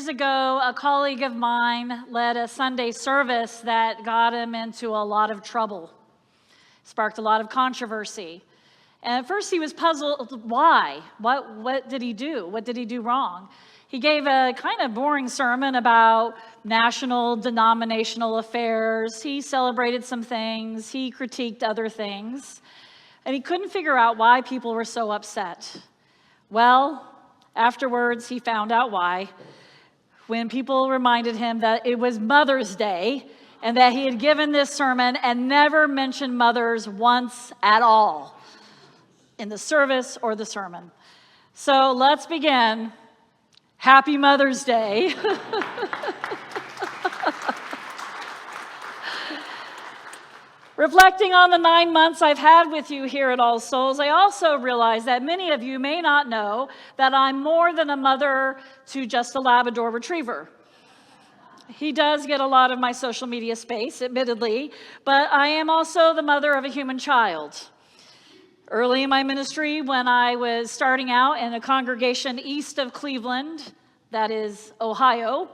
years ago, a colleague of mine led a Sunday service that got him into a lot of trouble, sparked a lot of controversy. And at first he was puzzled, why? What did he do? What did he do wrong? He gave a kind of boring sermon about national denominational affairs. He celebrated some things. He critiqued other things. And he couldn't figure out why people were so upset. Well, afterwards, he found out why. When people reminded him that it was Mother's Day and that he had given this sermon and never mentioned mothers once at all in the service or the sermon. So let's begin. Happy Mother's Day. Reflecting on the 9 months I've had with you here at All Souls, I also realize that many of you may not know that I'm more than a mother to just a Labrador Retriever. He does get a lot of my social media space, admittedly, but I am also the mother of a human child. Early in my ministry, when I was starting out in a congregation east of Cleveland, that is Ohio,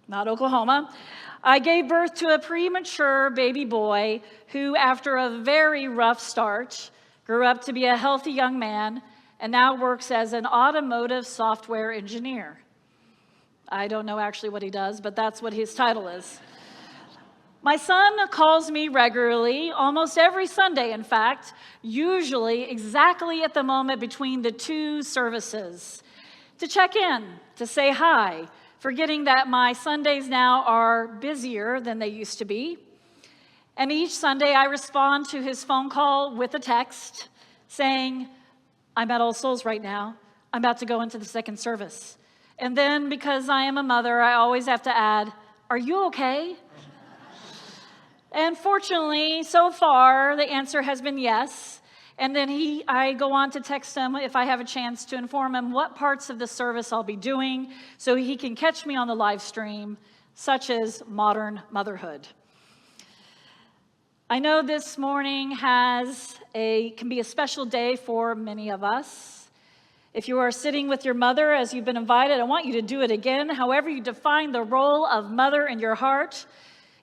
not Oklahoma, I gave birth to a premature baby boy who, after a very rough start, grew up to be a healthy young man and now works as an automotive software engineer. I don't know actually what he does, but that's what his title is. My son calls me regularly, almost every Sunday, in fact, usually exactly at the moment between the two services, to check in, to say hi, forgetting that my Sundays now are busier than they used to be. And each Sunday I respond to his phone call with a text saying, I'm at All Souls right now. I'm about to go into the second service. And then, because I am a mother, I always have to add, are you okay? And fortunately, so far, the answer has been yes. And then I go on to text him if I have a chance to inform him what parts of the service I'll be doing so he can catch me on the live stream, such as modern motherhood. I know this morning can be a special day for many of us. If you are sitting with your mother as you've been invited, I want you to do it again. However you define the role of mother in your heart,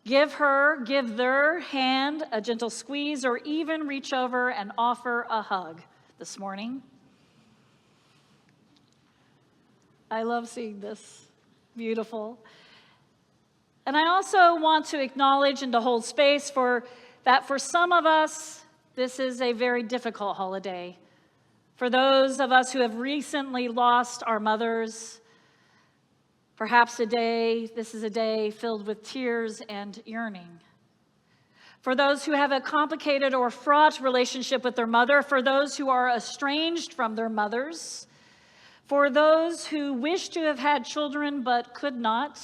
give their hand a gentle squeeze, or even reach over and offer a hug this morning. I love seeing this. Beautiful. And I also want to acknowledge and to hold space for some of us, this is a very difficult holiday. For those of us who have recently lost our mothers, perhaps this is a day filled with tears and yearning. For those who have a complicated or fraught relationship with their mother, for those who are estranged from their mothers, for those who wish to have had children but could not,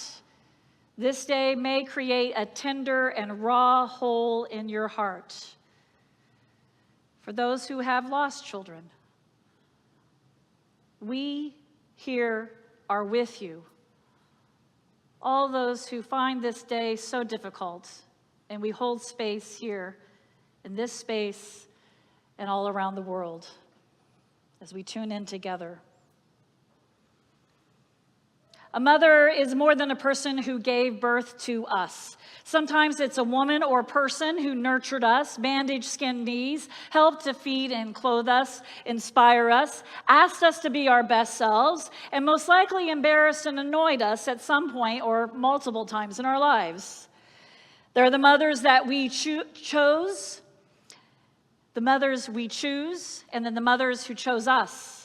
this day may create a tender and raw hole in your heart. For those who have lost children, we here are with you. All those who find this day so difficult, and we hold space here in this space and all around the world as we tune in together. A mother is more than a person who gave birth to us. Sometimes it's a woman or person who nurtured us, bandaged skinned knees, helped to feed and clothe us, inspire us, asked us to be our best selves, and most likely embarrassed and annoyed us at some point or multiple times in our lives. They're the mothers that we chose, the mothers we choose, and then the mothers who chose us.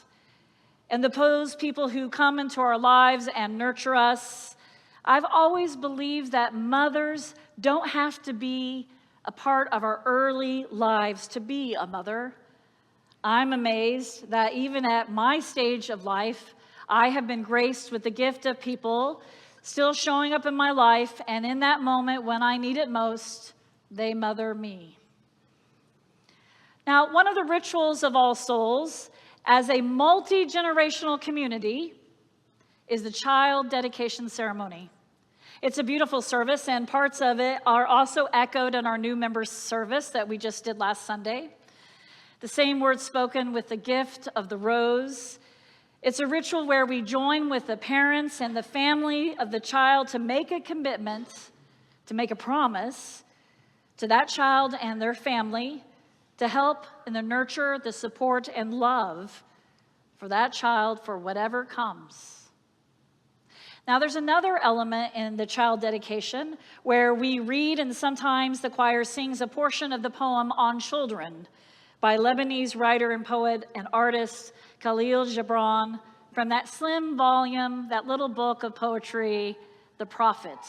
And those people who come into our lives and nurture us. I've always believed that mothers don't have to be a part of our early lives to be a mother. I'm amazed that even at my stage of life, I have been graced with the gift of people still showing up in my life, and in that moment when I need it most, they mother me. Now, one of the rituals of All Souls as a multi-generational community is the child dedication ceremony. It's a beautiful service, and parts of it are also echoed in our new members service that we just did last Sunday. The same words spoken with the gift of the rose It's a ritual where we join with the parents and the family of the child to make a commitment, to make a promise to that child and their family to help in the nurture, the support, and love for that child for whatever comes. Now, there's another element in the child dedication where we read, and sometimes the choir sings a portion of the poem On Children by Lebanese writer and poet and artist Khalil Gibran from that slim volume, that little book of poetry, The Prophets.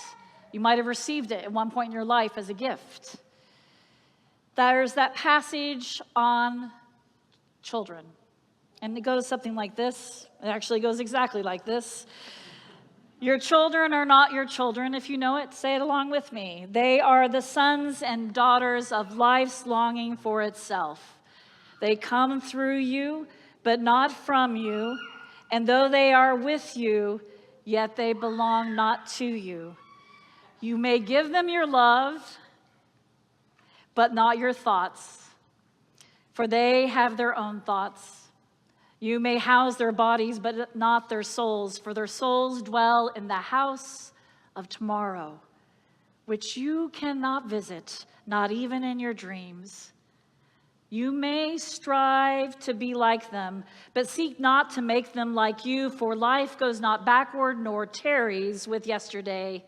You might have received it at one point in your life as a gift. There's that passage on children, and it goes something like this. It actually goes exactly like this. Your children are not your children. If you know it, say it along with me. They are the sons and daughters of life's longing for itself. They come through you, but not from you. And though they are with you, yet they belong not to you. You may give them your love, but not your thoughts, for they have their own thoughts. You may house their bodies, but not their souls, for their souls dwell in the house of tomorrow, which you cannot visit, not even in your dreams. You may strive to be like them, but seek not to make them like you, for life goes not backward nor tarries with yesterday.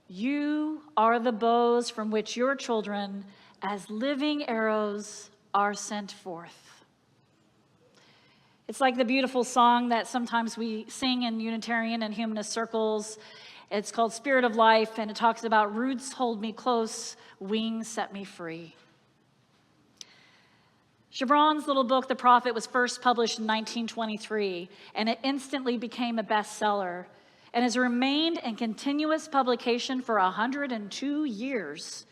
You are the bows from which your children, as living arrows, are sent forth. It's like the beautiful song that sometimes we sing in Unitarian and humanist circles. It's called Spirit of Life, and it talks about roots hold me close, wings set me free. Gibran's little book, The Prophet, was first published in 1923, and it instantly became a bestseller and has remained in continuous publication for 102 years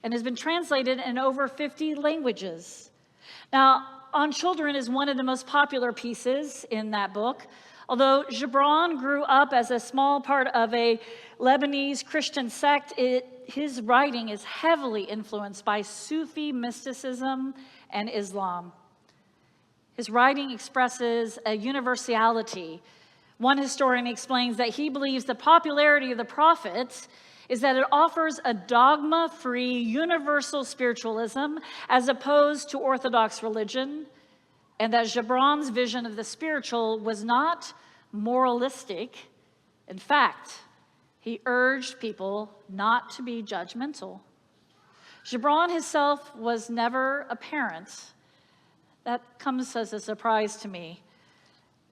and has been translated in over 50 languages. Now, On Children is one of the most popular pieces in that book. Although Gibran grew up as a small part of a Lebanese Christian sect, his writing is heavily influenced by Sufi mysticism and Islam. His writing expresses a universality. One historian explains that he believes the popularity of the Prophet is that it offers a dogma-free universal spiritualism as opposed to Orthodox religion, and that Gibran's vision of the spiritual was not moralistic. In fact, he urged people not to be judgmental. Gibran himself was never a parent. That comes as a surprise to me.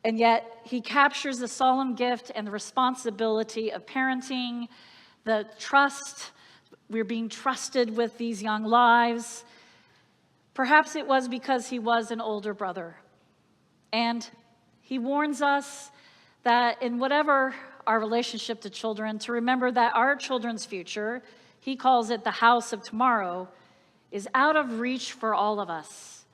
And yet, he captures the solemn gift and the responsibility of parenting, the trust, we're being trusted with these young lives. Perhaps it was because he was an older brother. And he warns us that in whatever our relationship to children, to remember that our children's future, he calls it the house of tomorrow, is out of reach for all of us.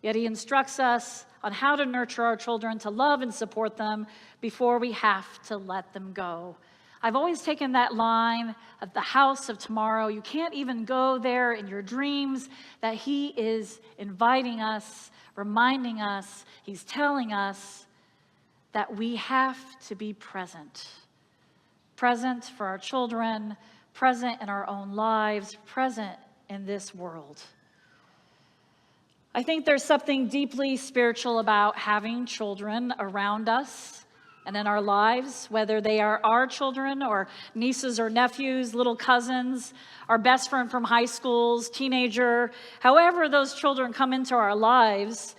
Yet he instructs us on how to nurture our children, to love and support them before we have to let them go. I've always taken that line of the house of tomorrow. You can't even go there in your dreams, that he is inviting us, reminding us, he's telling us that we have to be present. Present for our children, present in our own lives, present in this world. I think there's something deeply spiritual about having children around us and in our lives, whether they are our children or nieces or nephews, little cousins, our best friend from high schools, teenager, however those children come into our lives,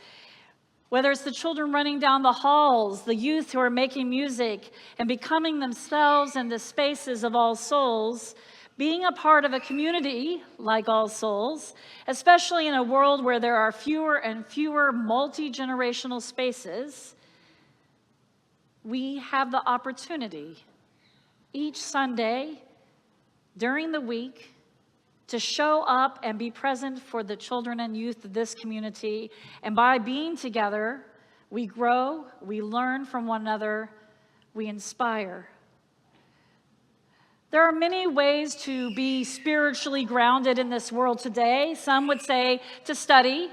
whether it's the children running down the halls, the youth who are making music and becoming themselves in the spaces of All Souls, being a part of a community like All Souls, especially in a world where there are fewer and fewer multi-generational spaces, we have the opportunity each Sunday during the week to show up and be present for the children and youth of this community. And by being together, we grow, we learn from one another, we inspire. There are many ways to be spiritually grounded in this world today. Some would say to study,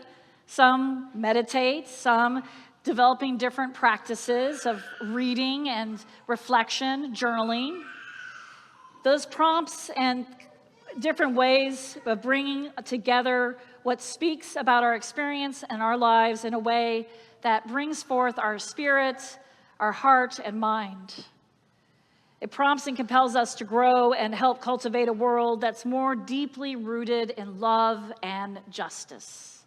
some meditate, some developing different practices of reading and reflection, journaling. Those prompts and different ways of bringing together what speaks about our experience and our lives in a way that brings forth our spirit, our heart, and mind. It prompts and compels us to grow and help cultivate a world that's more deeply rooted in love and justice.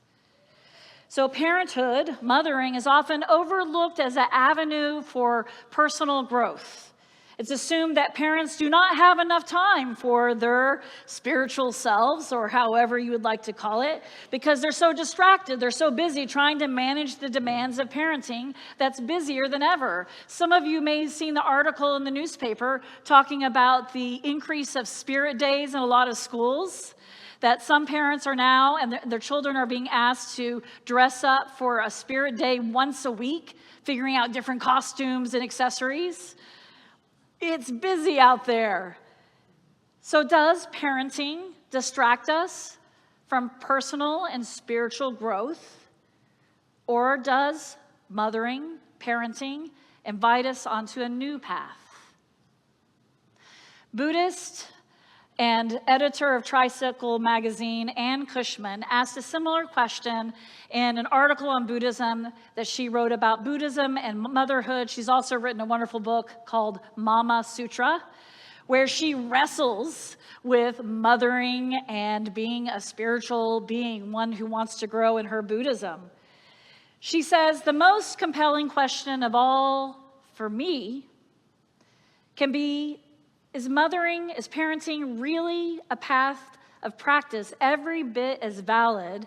So parenthood, mothering, is often overlooked as an avenue for personal growth. It's assumed that parents do not have enough time for their spiritual selves, or however you would like to call it, because they're so distracted, they're so busy trying to manage the demands of parenting that's busier than ever. Some of you may have seen the article in the newspaper talking about the increase of spirit days in a lot of schools, that some parents are now, and their children are being asked to dress up for a spirit day once a week, figuring out different costumes and accessories. It's busy out there. So does parenting distract us from personal and spiritual growth? Or does mothering, parenting, invite us onto a new path? Buddhist and editor of Tricycle magazine, Ann Cushman, asked a similar question in an article on Buddhism that she wrote about Buddhism and motherhood. She's also written a wonderful book called Mama Sutra, where she wrestles with mothering and being a spiritual being, one who wants to grow in her Buddhism. She says, the most compelling question of all for me can be, is parenting really a path of practice every bit as valid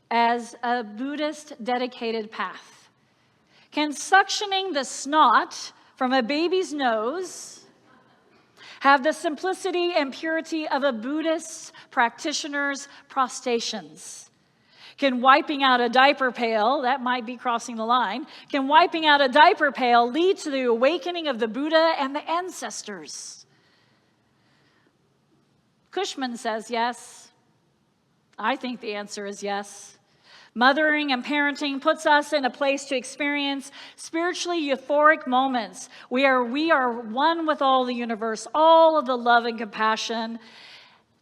as a Buddhist dedicated path? Can suctioning the snot from a baby's nose have the simplicity and purity of a Buddhist practitioner's prostrations? Can wiping out a diaper pail, that might be crossing the line, can wiping out a diaper pail lead to the awakening of the Buddha and the ancestors? Cushman says yes. I think the answer is yes. Mothering and parenting puts us in a place to experience spiritually euphoric moments. We are one with all the universe, all of the love and compassion.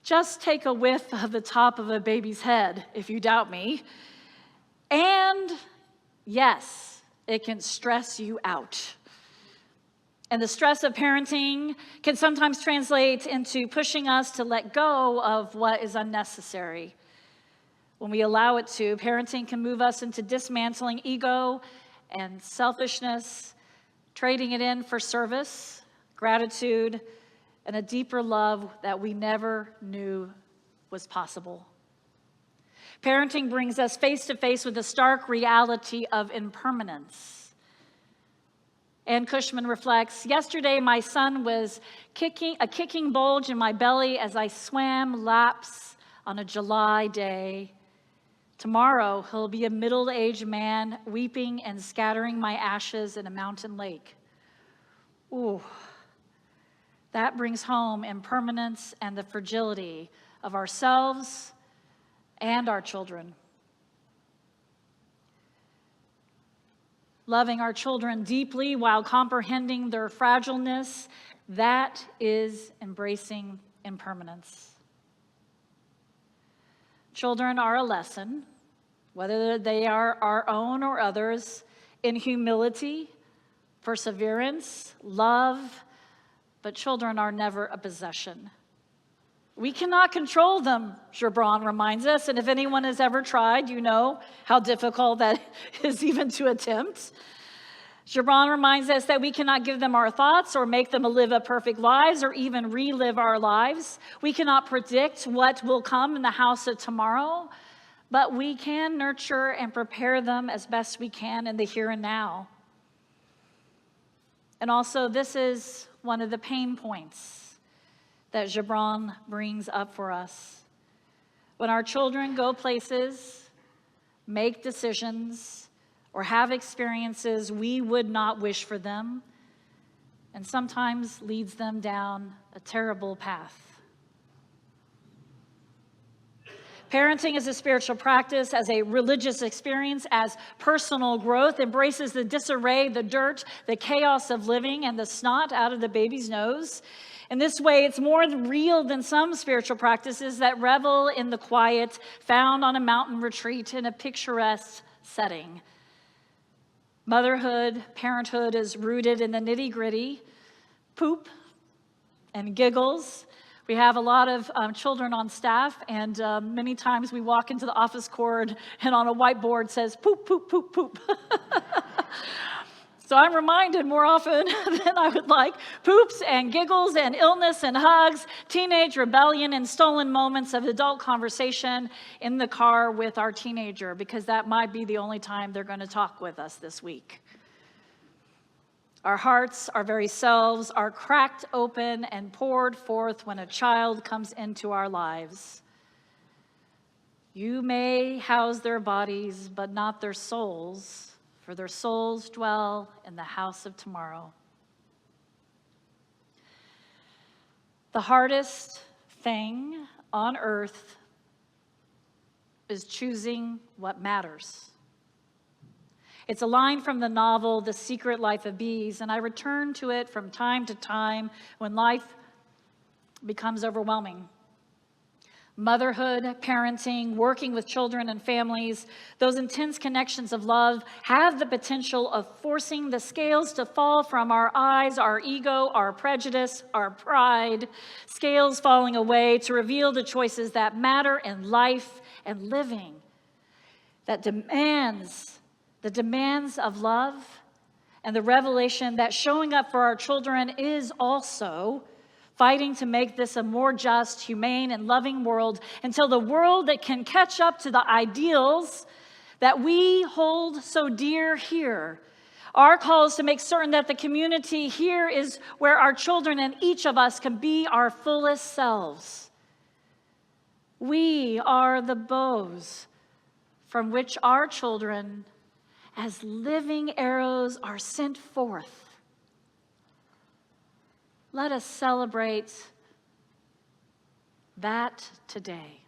Just take a whiff of the top of a baby's head, if you doubt me. And yes, it can stress you out. And the stress of parenting can sometimes translate into pushing us to let go of what is unnecessary. When we allow it to, parenting can move us into dismantling ego and selfishness, trading it in for service, gratitude, and a deeper love that we never knew was possible. Parenting brings us face to face with the stark reality of impermanence. And Cushman reflects, yesterday my son was a kicking bulge in my belly as I swam laps on a July day. Tomorrow he'll be a middle-aged man weeping and scattering my ashes in a mountain lake. Ooh, that brings home impermanence and the fragility of ourselves and our children. Loving our children deeply while comprehending their fragileness, that is embracing impermanence. Children are a lesson, whether they are our own or others, in humility, perseverance, love, but children are never a possession. We cannot control them, Gibran reminds us, and if anyone has ever tried, you know how difficult that is even to attempt. Gibran reminds us that we cannot give them our thoughts or make them live a perfect lives or even relive our lives. We cannot predict what will come in the house of tomorrow, but we can nurture and prepare them as best we can in the here and now. And also, this is one of the pain points that Gibran brings up for us. When our children go places, make decisions, or have experiences we would not wish for them, and sometimes leads them down a terrible path. Parenting is a spiritual practice, as a religious experience, as personal growth, embraces the disarray, the dirt, the chaos of living, and the snot out of the baby's nose. In this way, it's more real than some spiritual practices that revel in the quiet found on a mountain retreat in a picturesque setting. Motherhood, parenthood is rooted in the nitty-gritty, poop and giggles. We have a lot of children on staff, and many times we walk into the office corridor and on a whiteboard says, poop, poop, poop, poop. So I'm reminded more often than I would like, poops and giggles and illness and hugs, teenage rebellion and stolen moments of adult conversation in the car with our teenager, because that might be the only time they're going to talk with us this week. Our hearts, our very selves, are cracked open and poured forth when a child comes into our lives. You may house their bodies, but not their souls, for their souls dwell in the house of tomorrow. The hardest thing on earth is choosing what matters. It's a line from the novel, The Secret Life of Bees, and I return to it from time to time when life becomes overwhelming. Motherhood, parenting, working with children and families, those intense connections of love have the potential of forcing the scales to fall from our eyes, our ego, our prejudice, our pride, scales falling away to reveal the choices that matter in life and living, that the demands of love, and the revelation that showing up for our children is also fighting to make this a more just, humane, and loving world until the world that can catch up to the ideals that we hold so dear here. Our call is to make certain that the community here is where our children and each of us can be our fullest selves. We are the bows from which our children, as living arrows, are sent forth. Let us celebrate that today.